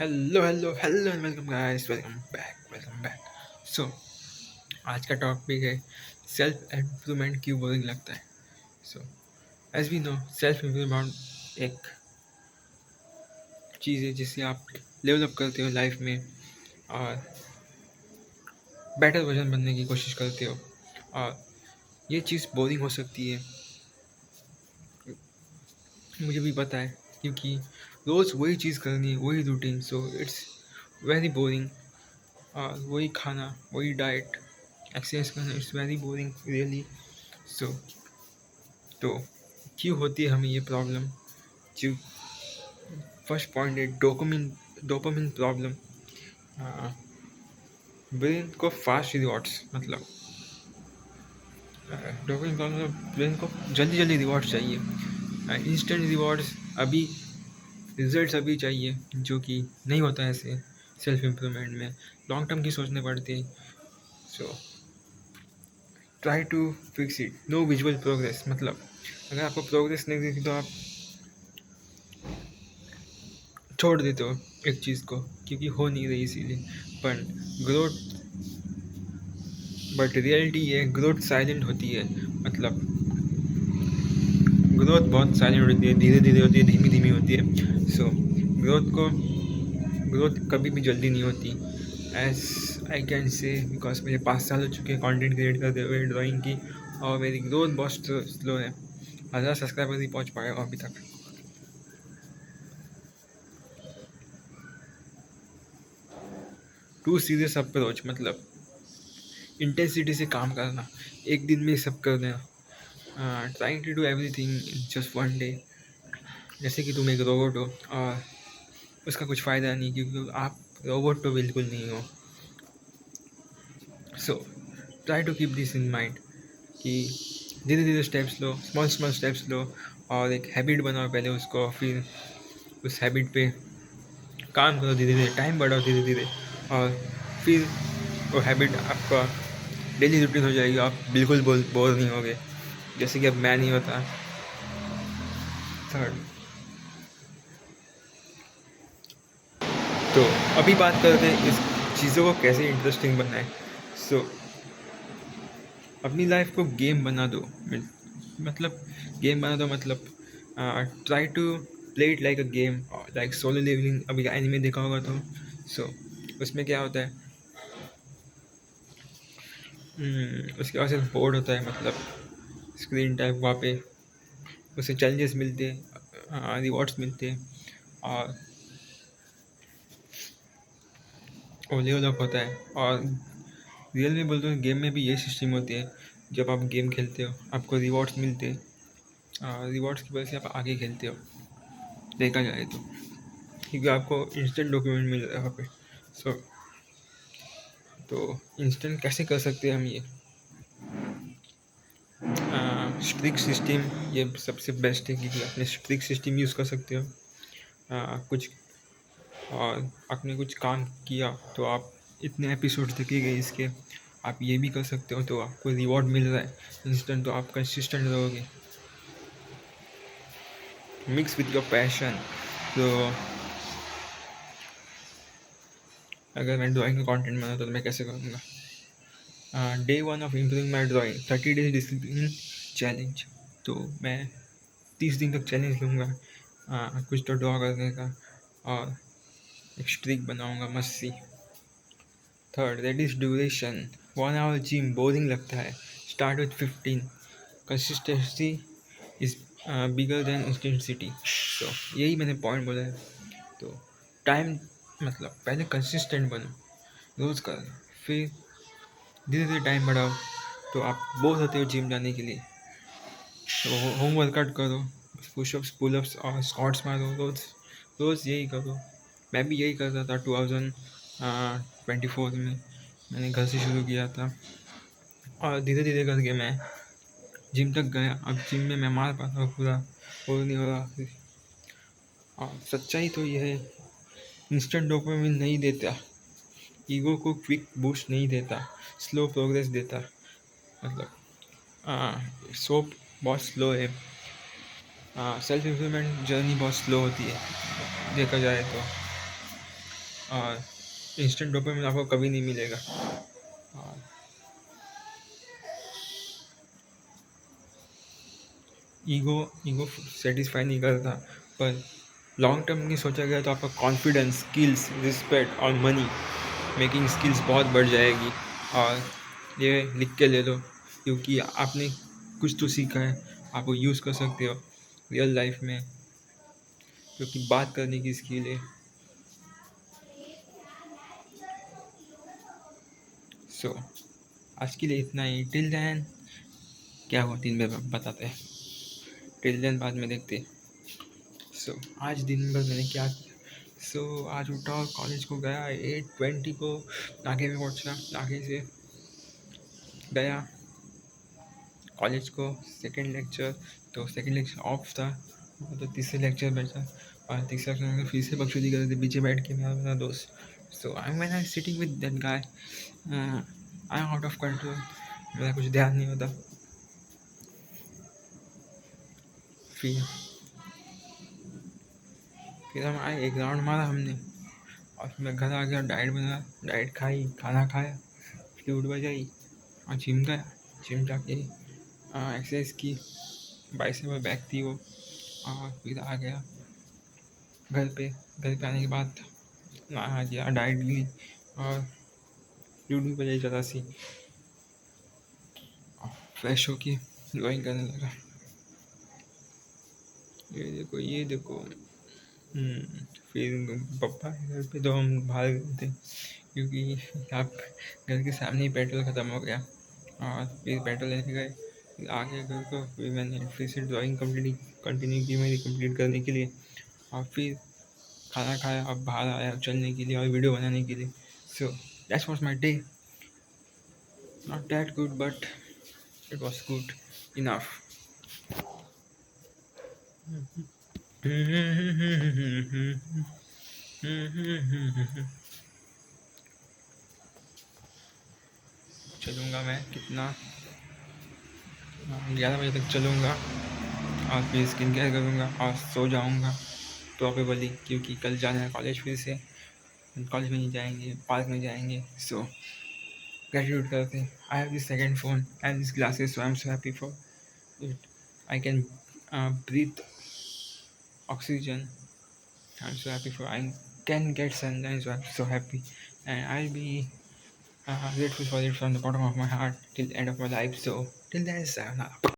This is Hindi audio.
Hello and welcome guys, welcome back. So आज का टॉपिक है सेल्फ इम्प्रूवमेंट क्यों बोरिंग लगता है। So as we know, self improvement एक चीज़ है जिससे आप डेवलप करते हो लाइफ में और बेटर वर्जन बनने की कोशिश करते हो। और ये चीज़ बोरिंग हो सकती है, मुझे भी पता है, क्योंकि रोज़ वही चीज़ करनी है, वही routine, so it's very boring. और वही खाना, वही डाइट, एक्सरसाइज करना, इट्स वेरी बोरिंग रियली। सो तो क्यों होती है हमें ये प्रॉब्लम? जो फर्स्ट पॉइंट है डोपामिन प्रॉब्लम। ब्रेन को फास्ट रिवॉर्ड्स, मतलब डोपामिन प्रॉब्लम, ब्रेन को जल्दी जल्दी रिवॉर्ड्स चाहिए, इंस्टेंट रिवॉर्ड्स, अभी रिजल्ट्स अभी चाहिए, जो कि नहीं होता है ऐसे सेल्फ इम्प्रूवमेंट में। लॉन्ग टर्म की सोचने पड़ती है। So try to fix it, no visual progress, मतलब अगर आपको प्रोग्रेस नहीं दिखी तो आप छोड़ देते हो एक चीज़ को, क्योंकि हो नहीं रही इसीलिए। पर ग्रोथ, बट रियलिटी ये ग्रोथ साइलेंट होती है, मतलब ग्रोथ बहुत साइलेंट होती है, धीरे धीरे होती है, धीमी धीमी होती है। सो ग्रोथ कभी भी जल्दी नहीं होती, as I can say, because मुझे 5 साल हो चुके हैं कंटेंट क्रिएट करते हुए ड्राइंग की, और मेरी ग्रोथ बहुत स्लो है। 1000 सब्सक्राइबर नहीं पहुँच पाया अभी तक। टू सीरियस अप्रोच, मतलब इंटेंसिटी से काम करना, एक दिन में सब कर देना, trying to do everything in just one day. जैसे कि तुम एक रोबोट हो और उसका कुछ फ़ायदा नहीं, क्योंकि आप रोबोट तो बिल्कुल नहीं हो। So try to keep this in mind कि धीरे धीरे स्टेप्स लो, स्मॉल स्मॉल स्टेप्स लो, और एक हैबिट बनाओ पहले उसको, फिर उस हैबिट पे काम करो, धीरे धीरे टाइम बढ़ाओ धीरे धीरे, और फिर वो हैबिट आपका डेली रूटीन हो जाएगी। आप बिल्कुल बोर नहीं होगे, जैसे कि अब मैं नहीं होता। थर्ड, तो अभी बात करते हैं इस चीज़ों को कैसे इंटरेस्टिंग बनाए। सो अपनी लाइफ को गेम बना दो, मतलब गेम बना दो, मतलब try to play it like a game, like solo levelling. अभी एनिमे देखा होगा तो। सो उसमें क्या होता है, उसके बाद से बोर्ड होता है, मतलब स्क्रीन टाइप, वहाँ पे उसे चैलेंजेस मिलते हैं, रिवॉर्ड्स मिलते हैं, और वो लेवल अप होता है। और रियल में बोलते हो, गेम में भी ये सिस्टम होती है, जब आप गेम खेलते हो आपको रिवॉर्ड्स मिलते हैं, रिवॉर्ड्स की वजह से आप आगे खेलते हो, देखा जाए तो, क्योंकि आपको इंस्टेंट डॉक्यूमेंट मिल रहा है वहाँ पे। सो तो इंस्टेंट कैसे कर सकते हैं हम ये? स्ट्रिक सिस्टम ये सबसे बेस्ट है, क्योंकि अपने स्ट्रिक सिस्टम यूज़ कर सकते हो। कुछ और आपने कुछ काम किया तो आप इतने एपिसोड्स देखे गए इसके, आप ये भी कर सकते हो, तो आपको रिवॉर्ड मिल रहा है इंस्टेंट, तो आप कंसिस्टेंट रहोगे। Mix with your passion. तो अगर मैं ड्राइंग का कंटेंट बनाता तो मैं कैसे करूँगा? Day 1 of improving my drawing, 30 days discipline challenge. तो मैं 30 दिन तक चैलेंज लूँगा कुछ तो ड्रॉ करने का, और एक स्ट्रिक बनाऊँगा मस्त सी। Third, that is duration, 1 hour gym boring लगता है, start with 15, consistency is bigger than intensity. तो यही मैंने पॉइंट बोला है। तो टाइम, मतलब पहले कंसिस्टेंट बनो, रोज़ करो, फिर धीरे धीरे टाइम बढ़ाओ। तो आप बोर होते हो जिम जाने के लिए, तो होम वर्कआउट करो, पुशअप्स पुलअप्स और स्क्वाट्स मारो, रोज़ रोज़ यही करो। मैं भी यही करता था 2024 में, मैंने घर से शुरू किया था, और धीरे धीरे करके मैं जिम तक गया। अब जिम में मैं मार पाता हूँ पूरा, और नहीं हो रहा। और सच्चाई तो ये है, इंस्टेंट डोपामिन नहीं देता, ईगो को क्विक बूस्ट नहीं देता, स्लो प्रोग्रेस देता। मतलब सोप बहुत स्लो है, सेल्फ इम्प्रूवमेंट जर्नी बहुत स्लो होती है देखा जाए तो। और इंस्टेंट डोपामिन आपको कभी नहीं मिलेगा। और ईगो ईगो सेटिस्फाई नहीं करता, पर लॉन्ग टर्म की सोचा गया तो आपका कॉन्फिडेंस, स्किल्स, रिस्पेक्ट और मनी मेकिंग स्किल्स बहुत बढ़ जाएगी। और ये लिख के ले लो, क्योंकि आपने कुछ तो सीखा है, आप वो यूज़ कर सकते हो रियल लाइफ में, क्योंकि बात करने की स्किल है। सो आज के लिए इतना ही। टिल देन क्या हुआ 3 बजे बताते हैं, टिल देन बाद में देखते हैं। सो आज दिन भर मैंने क्या किया। आज उठा, कॉलेज को गया, 8:20 को नाके में पहुंचा, नाके से गया कॉलेज को। सेकंड लेक्चर, तो सेकंड लेक्चर ऑफ था, तो तीसरे लेक्चर बैठा, और तीसरे लेक्चर में फिर से बकचोदी कर रहे थे पीछे बैठ के मेरा दोस्त। So I when I sitting with that guy, I am out of control, मेरा कुछ ध्यान नहीं होता। फिर हम आए, एक राउंड मारा हमने, और फिर मैं घर आ गया, डाइट बना, डाइट खाई, खाना खाया, फ्लूट बजाई, और जिम गया। जिम जाके एक्सरसाइज की, बाइसेप में बैक थी वो, और फिर आ गया घर पे। घर पे आने के बाद नहा दिया, डाइट ली, और लूडो बजाई ज़रा सी, फ्रेश होके ड्राइंग करने लगा। ये देखो, ये देखो। फिर पापा के घर पे तो हम बाहर गए थे, क्योंकि आप घर के सामने ही पेट्रोल ख़त्म हो गया, और फिर पेट्रोल लेने गए। फिर आ गया घर को, फिर मैंने फिर से ड्राइंग कंटिन्यू की मेरी कंप्लीट करने के लिए, और फिर खाना खाया, अब बाहर आया चलने के लिए और वीडियो बनाने के लिए। So that was my day, not that good but it was good enough. चलूँगा मैं कितना, 11 बजे तक चलूँगा, और फिर स्किन केयर करूँगा और सो जाऊँगा प्रॉबेबली, क्योंकि कल जाना है कॉलेज फिर से। कॉलेज में नहीं जाएंगे, पार्क में जाएंगे। सो ग्रेटिट्यूड करते हैं, I have this second phone, I have this glasses, so I am so happy for it. I can breathe oxygen. I'm so happy for I can get sunlight, so I'm so happy, and I'll be grateful for it from the bottom of my heart till the end of my life. So till then, sayonara.